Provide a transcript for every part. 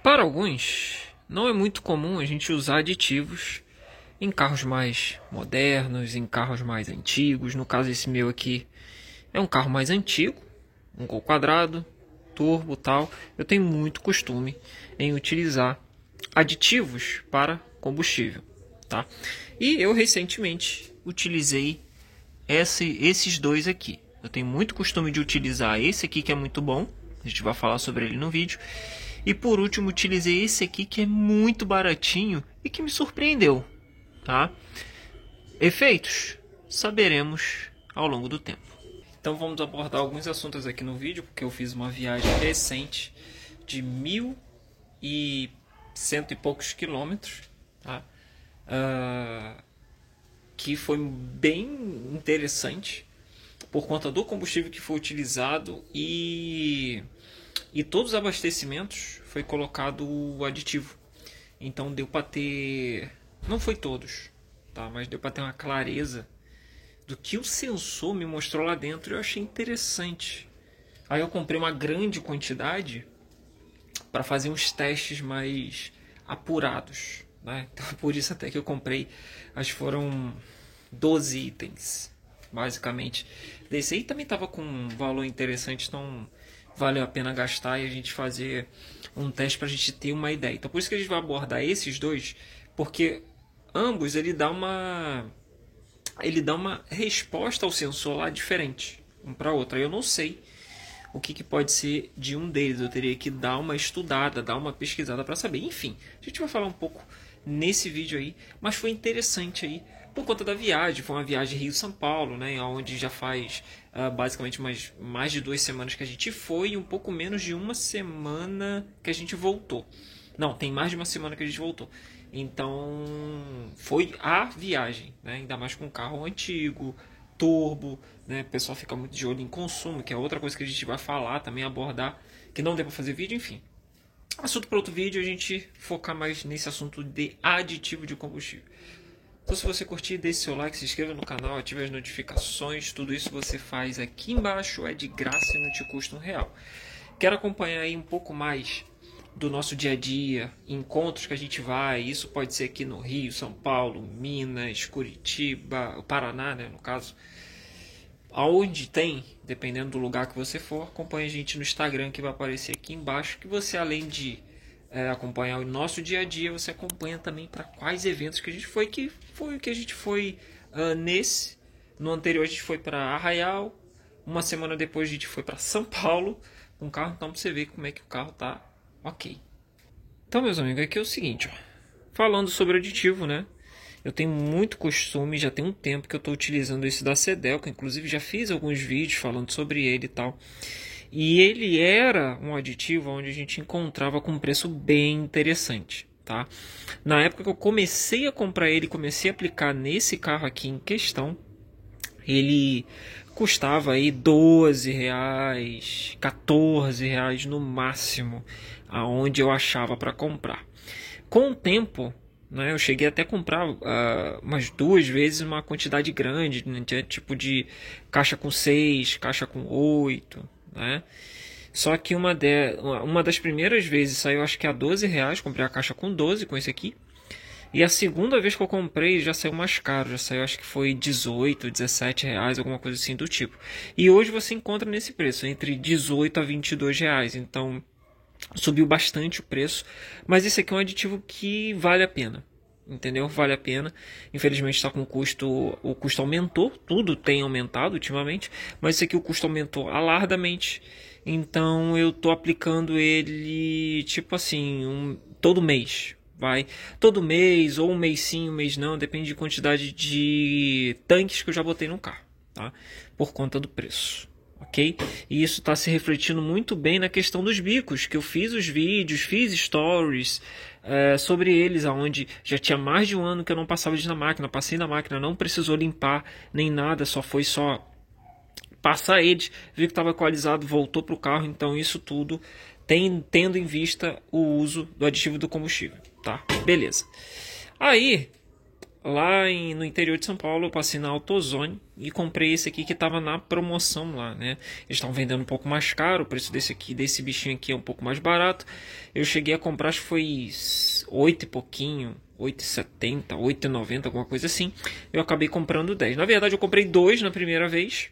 Para alguns, não é muito comum a gente usar aditivos em carros mais modernos, em carros mais antigos. No caso, esse meu aqui é um carro mais antigo, um Gol quadrado, turbo tal. Eu tenho muito costume em utilizar aditivos para combustível, tá? E eu recentemente utilizei esses dois aqui. Eu tenho muito costume de utilizar esse aqui que é muito bom. A gente vai falar sobre ele no vídeo. E por último, utilizei esse aqui que é muito baratinho e que me surpreendeu, tá? Efeitos saberemos ao longo do tempo. Então vamos abordar alguns assuntos aqui no vídeo, porque eu fiz uma viagem recente de 1.100 e poucos quilômetros, tá? Que foi bem interessante por conta do combustível que foi utilizado e todos os abastecimentos foi colocado o aditivo. Então deu para ter, não foi todos, tá? Mas deu para ter uma clareza do que o sensor me mostrou lá dentro. Eu achei interessante. Aí eu comprei uma grande quantidade para fazer uns testes mais apurados, né? Então por isso até que eu comprei, acho que foram 12 itens, basicamente. Desse aí também estava com um valor interessante, então valeu a pena gastar e a gente fazer um teste para a gente ter uma ideia. Então por isso que a gente vai abordar esses dois, porque ambos ele dá uma resposta ao sensor lá diferente, um para outro. Aí eu não sei o que pode ser de um deles. Eu teria que dar uma estudada, dar uma pesquisada para saber. Enfim, a gente vai falar um pouco nesse vídeo aí, mas foi interessante aí por conta da viagem. Foi uma viagem Rio-São Paulo, né, onde já faz basicamente mais de 2 semanas que a gente foi e um pouco menos de uma semana que a gente voltou. Não, tem mais de uma semana que a gente voltou. Então foi a viagem, né? Ainda mais com um carro antigo, turbo, né? O pessoal fica muito de olho em consumo, que é outra coisa que a gente vai falar também, abordar, que não deu para fazer vídeo, enfim. Assunto para outro vídeo, a gente focar mais nesse assunto de aditivo de combustível. Então se você curtir, deixe seu like, se inscreva no canal, ative as notificações, tudo isso você faz aqui embaixo, é de graça e não te custa R$1. Quero acompanhar aí um pouco mais do nosso dia a dia, encontros que a gente vai, isso pode ser aqui no Rio, São Paulo, Minas, Curitiba, Paraná, né, no caso. Aonde tem, dependendo do lugar que você for, acompanhe a gente no Instagram que vai aparecer aqui embaixo, que você além de acompanhar o nosso dia a dia, você acompanha também para quais eventos que a gente foi, que foi o que a gente foi no anterior a gente foi para Arraial, uma semana depois a gente foi para São Paulo com o carro, então para você ver como é que o carro tá. Ok. Então, meus amigos, aqui é o seguinte, ó. Falando sobre aditivo, né? Eu tenho muito costume, já tem um tempo que eu estou utilizando esse da Cedelco, inclusive já fiz alguns vídeos falando sobre ele e tal. E ele era um aditivo onde a gente encontrava com um preço bem interessante, tá? Na época que eu comecei a comprar ele, comecei a aplicar nesse carro aqui em questão, ele custava aí R$12, R$14 no máximo, aonde eu achava para comprar. Com o tempo, né, eu cheguei até a comprar umas 2 vezes uma quantidade grande, né, tipo de caixa com 6, caixa com 8, né? Só que uma das primeiras vezes saiu acho que a R$12, comprei a caixa com 12 com esse aqui. E a segunda vez que eu comprei já saiu mais caro, já saiu acho que foi 18, 17 reais, alguma coisa assim do tipo. E hoje você encontra nesse preço, entre 18 a 22 reais, então subiu bastante o preço. Mas esse aqui é um aditivo que vale a pena, entendeu? Vale a pena. Infelizmente está com o custo aumentou, tudo tem aumentado ultimamente, mas esse aqui o custo aumentou alargadamente. Então eu tô aplicando ele tipo assim, todo mês. Vai todo mês, ou um mês sim, um mês não, depende de quantidade de tanques que eu já botei no carro, tá? Por conta do preço, ok? E isso está se refletindo muito bem na questão dos bicos, que eu fiz os vídeos, fiz stories sobre eles, aonde já tinha mais de um ano que eu não passava eles na máquina, passei na máquina, não precisou limpar nem nada, só passar eles, vi que estava equalizado, voltou para o carro, então isso tudo tendo em vista o uso do aditivo do combustível, tá? Beleza. Aí, no interior de São Paulo, eu passei na AutoZone e comprei esse aqui que estava na promoção lá, né? Eles estão vendendo um pouco mais caro, o preço desse bichinho aqui é um pouco mais barato. Eu cheguei a comprar, acho que foi 8 e pouquinho, 8,70, 8,90, alguma coisa assim. Eu acabei comprando 10. Na verdade, eu comprei 2 na primeira vez.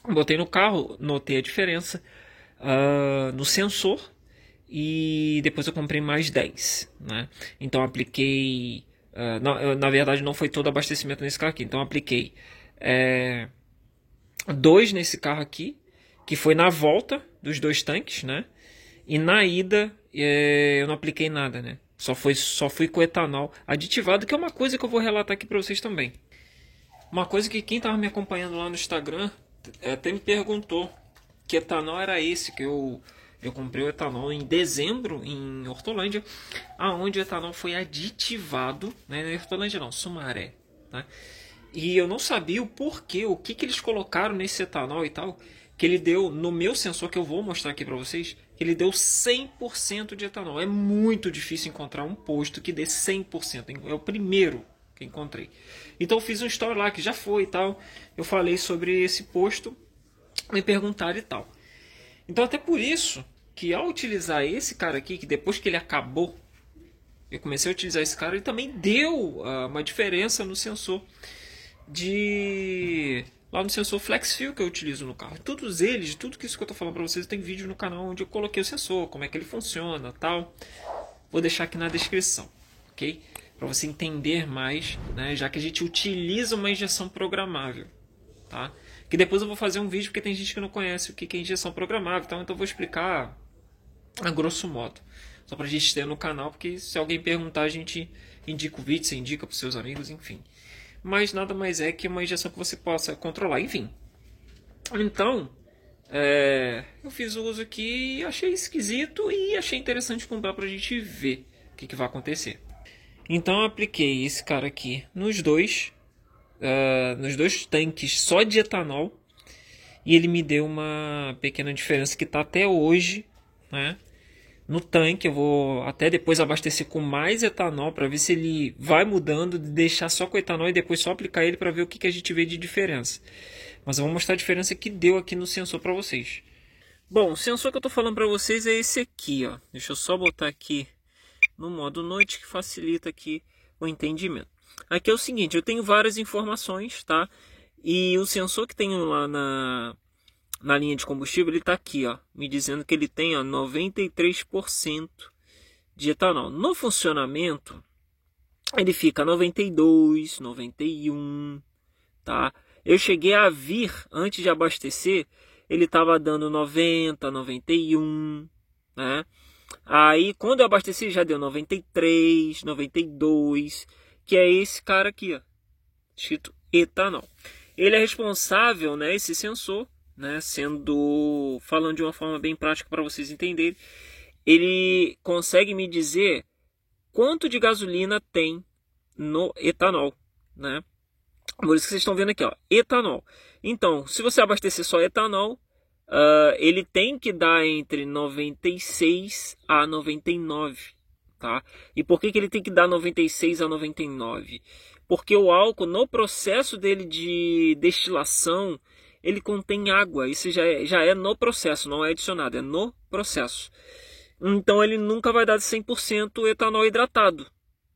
Botei no carro, notei a diferença no sensor. E depois eu comprei mais 10, né? Então apliquei... na verdade não foi todo abastecimento nesse carro aqui. Então apliquei 2 nesse carro aqui, que foi na volta dos 2 tanques, né? E na ida eu não apliquei nada, né? Só fui com etanol aditivado, que é uma coisa que eu vou relatar aqui para vocês também. Uma coisa que quem estava me acompanhando lá no Instagram até me perguntou que etanol era esse que eu comprei o etanol em dezembro em Hortolândia, aonde o etanol foi aditivado, né? Não é Hortolândia não, Sumaré, né? E eu não sabia o porquê, o que eles colocaram nesse etanol e tal, que ele deu no meu sensor, que eu vou mostrar aqui para vocês, que ele deu 100% de etanol. É muito difícil encontrar um posto que dê 100%, é o primeiro que encontrei. Então eu fiz um story lá que já foi e tal, eu falei sobre esse posto, me perguntaram e tal. Então até por isso que ao utilizar esse cara aqui, que depois que ele acabou, eu comecei a utilizar esse cara, ele também deu uma diferença no sensor lá no sensor FlexFuel que eu utilizo no carro. Todos eles, tudo isso que eu estou falando para vocês, tem vídeo no canal onde eu coloquei o sensor, como é que ele funciona, tal. Vou deixar aqui na descrição, ok? Para você entender mais, né? Já que a gente utiliza uma injeção programável, tá? Que depois eu vou fazer um vídeo porque tem gente que não conhece o que é injeção programável, então eu vou explicar a grosso modo, só para a gente ter no canal, porque se alguém perguntar a gente indica o vídeo, você indica para os seus amigos, enfim. Mas nada mais é que uma injeção que você possa controlar, enfim. Então, eu fiz o uso aqui e achei esquisito e achei interessante comprar para a gente ver o que vai acontecer. Então eu apliquei esse cara aqui nos dois tanques só de etanol e ele me deu uma pequena diferença que está até hoje, né, no tanque. Eu vou até depois abastecer com mais etanol para ver se ele vai mudando, de deixar só com etanol e depois só aplicar ele para ver o que a gente vê de diferença. Mas eu vou mostrar a diferença que deu aqui no sensor para vocês. Bom, o sensor que eu estou falando para vocês é esse aqui, ó. Deixa eu só botar aqui no modo noite que facilita aqui o entendimento. Aqui é o seguinte, eu tenho várias informações, tá? E o sensor que tenho lá na linha de combustível, ele está aqui, ó, me dizendo que ele tem 93% de etanol. No funcionamento, ele fica 92, 91, tá? Eu cheguei a vir, antes de abastecer, ele estava dando 90, 91, né? Aí, quando eu abasteci, já deu 93, 92, que é esse cara aqui, ó, escrito etanol. Ele é responsável, né, esse sensor, né, falando de uma forma bem prática para vocês entenderem, ele consegue me dizer quanto de gasolina tem no etanol, né? Por isso que vocês estão vendo aqui, ó, etanol. Então, se você abastecer só etanol, ele tem que dar entre 96 a 99, tá? E por que ele tem que dar 96 a 99? Porque o álcool, no processo dele de destilação, ele contém água. Isso já é no processo, não é adicionado, é no processo. Então ele nunca vai dar 100% etanol hidratado,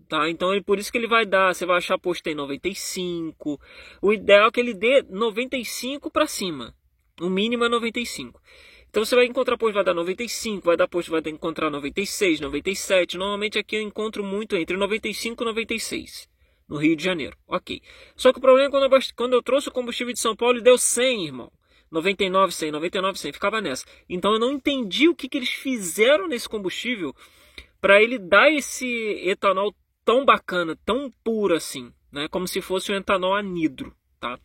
tá? Então por isso que ele vai dar, você vai achar posto tem 95. O ideal é que ele dê 95 para cima. O mínimo é 95. Então você vai encontrar posto vai dar 95, vai dar posto vai encontrar 96, 97. Normalmente aqui eu encontro muito entre 95 e 96. No Rio de Janeiro, ok. Só que o problema é quando eu trouxe o combustível de São Paulo, ele deu 100, irmão. 99, 100, 99, 100, ficava nessa. Então eu não entendi o que eles fizeram nesse combustível para ele dar esse etanol tão bacana, tão puro assim, né? Como se fosse um etanol anidro, tá?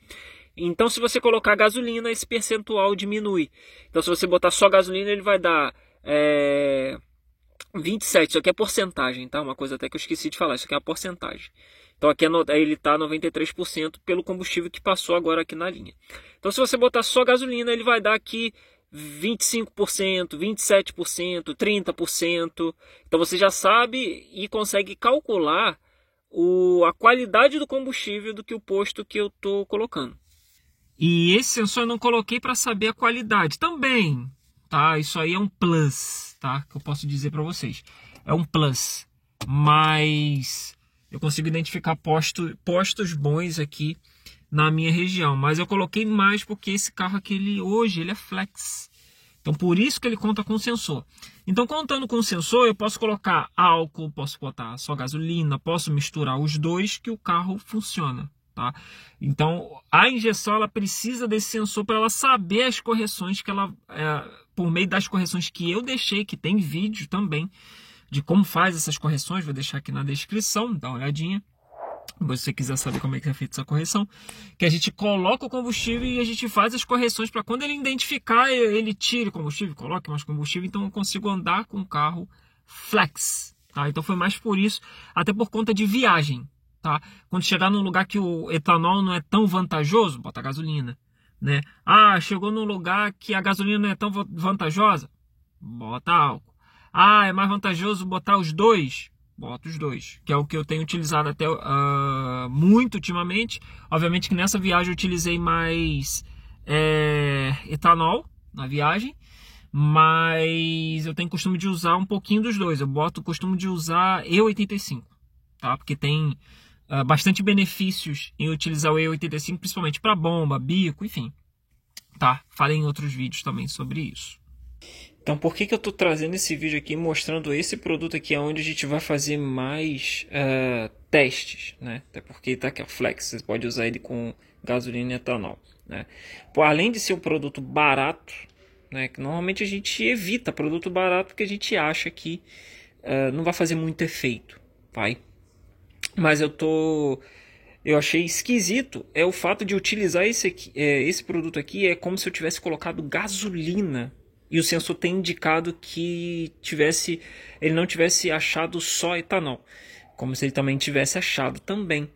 Então se você colocar gasolina, esse percentual diminui. Então se você botar só gasolina, ele vai dar 27, isso aqui é porcentagem, tá? Uma coisa até que eu esqueci de falar, isso aqui é a porcentagem. Então aqui ele está 93% pelo combustível que passou agora aqui na linha. Então se você botar só gasolina, ele vai dar aqui 25%, 27%, 30%. Então você já sabe e consegue calcular a qualidade do combustível do que o posto que eu estou colocando. E esse sensor eu não coloquei para saber a qualidade também, tá? Isso aí é um plus, tá? Que eu posso dizer para vocês. É um plus, mas eu consigo identificar postos bons aqui na minha região. Mas eu coloquei mais porque esse carro aqui, hoje, ele é flex. Então, por isso que ele conta com sensor. Então, contando com sensor, eu posso colocar álcool, posso botar só gasolina, posso misturar os dois que o carro funciona, tá? Então, a injeção, ela precisa desse sensor para ela saber as correções que ela... por meio das correções que eu deixei, que tem vídeo também, de como faz essas correções, vou deixar aqui na descrição, dá uma olhadinha. Se você quiser saber como é que é feita essa correção, que a gente coloca o combustível e a gente faz as correções para quando ele identificar, ele tire o combustível, coloque mais combustível, então eu consigo andar com o carro flex, tá? Então foi mais por isso, até por conta de viagem, tá? Quando chegar num lugar que o etanol não é tão vantajoso, bota gasolina, né? Ah, chegou num lugar que a gasolina não é tão vantajosa, bota álcool. Ah, é mais vantajoso botar os dois, boto os dois, que é o que eu tenho utilizado até muito ultimamente. Obviamente que nessa viagem eu utilizei mais etanol na viagem, mas eu tenho costume de usar um pouquinho dos dois. Eu boto o costume de usar E85, tá? Porque tem bastante benefícios em utilizar o E85, principalmente para bomba, bico, enfim, tá? Falei em outros vídeos também sobre isso. Então, por que eu estou trazendo esse vídeo aqui mostrando esse produto aqui, onde a gente vai fazer mais testes, né? Até porque tá aqui, ó, Flex, você pode usar ele com gasolina e etanol, né? Pô, além de ser um produto barato, né? Que normalmente a gente evita produto barato porque a gente acha que não vai fazer muito efeito, vai? Mas eu achei esquisito o fato de utilizar esse produto aqui, é como se eu tivesse colocado gasolina. E o sensor tem indicado que ele não tivesse achado só etanol, como se ele também tivesse achado também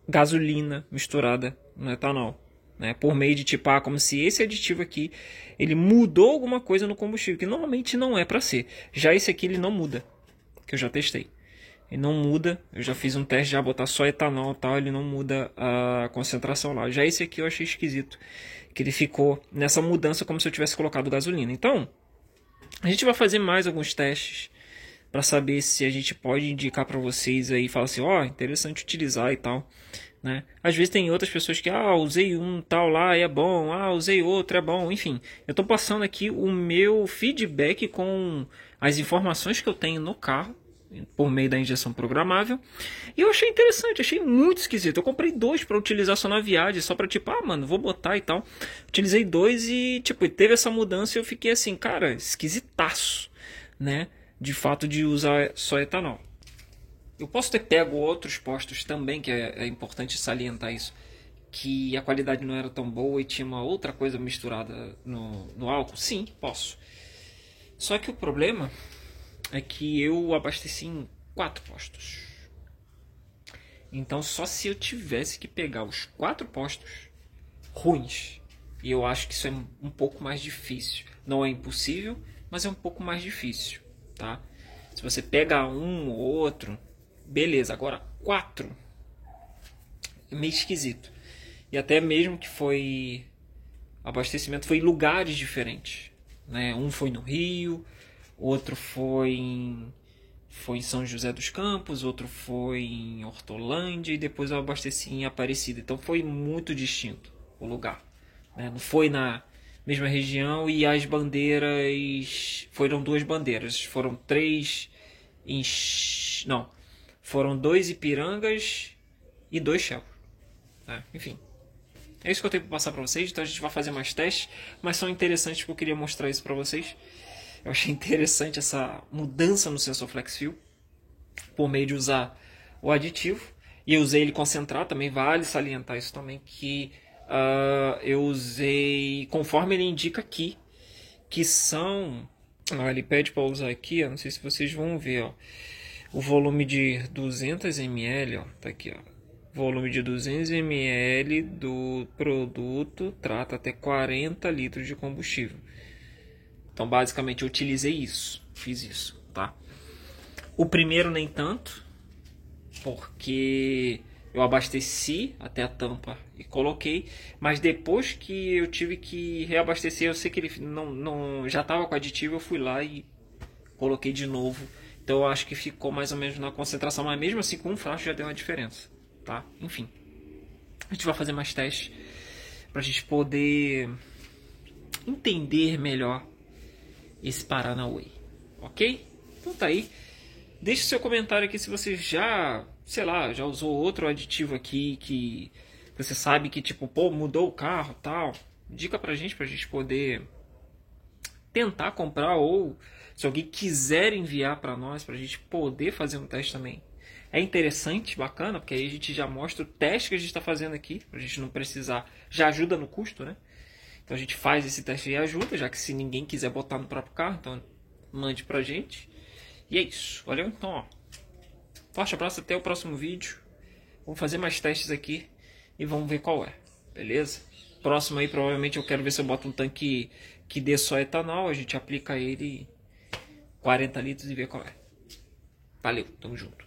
gasolina misturada no etanol, né? Por meio de tipo, como se esse aditivo aqui ele mudou alguma coisa no combustível, que normalmente não é para ser. Já esse aqui ele não muda, que eu já testei. Ele não muda, eu já fiz um teste, já botar só etanol e tal, ele não muda a concentração lá. Já esse aqui eu achei esquisito, que ele ficou nessa mudança como se eu tivesse colocado gasolina. Então, a gente vai fazer mais alguns testes para saber se a gente pode indicar para vocês aí, falar assim, interessante utilizar e tal, né? Às vezes tem outras pessoas que, usei um tal lá e é bom, usei outro é bom, enfim. Eu estou passando aqui o meu feedback com as informações que eu tenho no carro, por meio da injeção programável. E eu achei interessante, achei muito esquisito. Eu comprei 2 para utilizar só na viagem, só para tipo, vou botar e tal. Utilizei 2 e tipo, teve essa mudança e eu fiquei assim, cara, esquisitaço, né? De fato de usar só etanol. Eu posso ter pego outros postos também, que é importante salientar isso, que a qualidade não era tão boa e tinha uma outra coisa misturada no álcool. Sim, posso. Só que o problema é que eu abasteci em 4 postos. Então só se eu tivesse que pegar os 4 postos ruins. E eu acho que isso é um pouco mais difícil. Não é impossível, mas é um pouco mais difícil, tá? Se você pega um ou outro, beleza. Agora 4 é meio esquisito. E até mesmo que foi abastecimento, foi em lugares diferentes, né? Um foi no Rio, outro foi em São José dos Campos, outro foi em Hortolândia e depois eu abasteci em Aparecida. Então foi muito distinto o lugar, né? Não foi na mesma região e as bandeiras foram 2 bandeiras, foram 3 não, foram 2 Ipirangas e 2 Shell, né? Enfim, é isso que eu tenho para passar para vocês. Então a gente vai fazer mais testes, mas são interessantes porque eu queria mostrar isso para vocês. Eu achei interessante essa mudança no sensor FlexFuel por meio de usar o aditivo. E eu usei ele concentrado, também vale salientar isso também, que eu usei conforme ele indica aqui, que são... ele pede para usar aqui, não sei se vocês vão ver, o volume de 200 ml, tá aqui, volume de 200 ml do produto trata até 40 litros de combustível. Então, basicamente, eu utilizei isso. Fiz isso, tá? O primeiro nem tanto, porque eu abasteci até a tampa e coloquei, mas depois que eu tive que reabastecer, eu sei que ele não já estava com aditivo, eu fui lá e coloquei de novo. Então eu acho que ficou mais ou menos na concentração, mas mesmo assim com um frasco já deu uma diferença, tá? Enfim, a gente vai fazer mais testes para a gente poder entender melhor esse Paranauê, ok? Então tá aí. Deixe seu comentário aqui se você já, sei lá, já usou outro aditivo aqui que você sabe que tipo, pô, mudou o carro, tal. Dica pra gente poder tentar comprar, ou se alguém quiser enviar para nós, pra gente poder fazer um teste também. É interessante, bacana, porque aí a gente já mostra o teste que a gente está fazendo aqui, pra gente não precisar, já ajuda no custo, né? Então a gente faz esse teste e ajuda, já que se ninguém quiser botar no próprio carro, então mande pra gente. E é isso, valeu? Então, ó, forte abraço, até o próximo vídeo. Vamos fazer mais testes aqui e vamos ver qual é, beleza? Próximo aí, provavelmente eu quero ver se eu boto um tanque que dê só etanol, a gente aplica ele 40 litros e vê qual é. Valeu, tamo junto.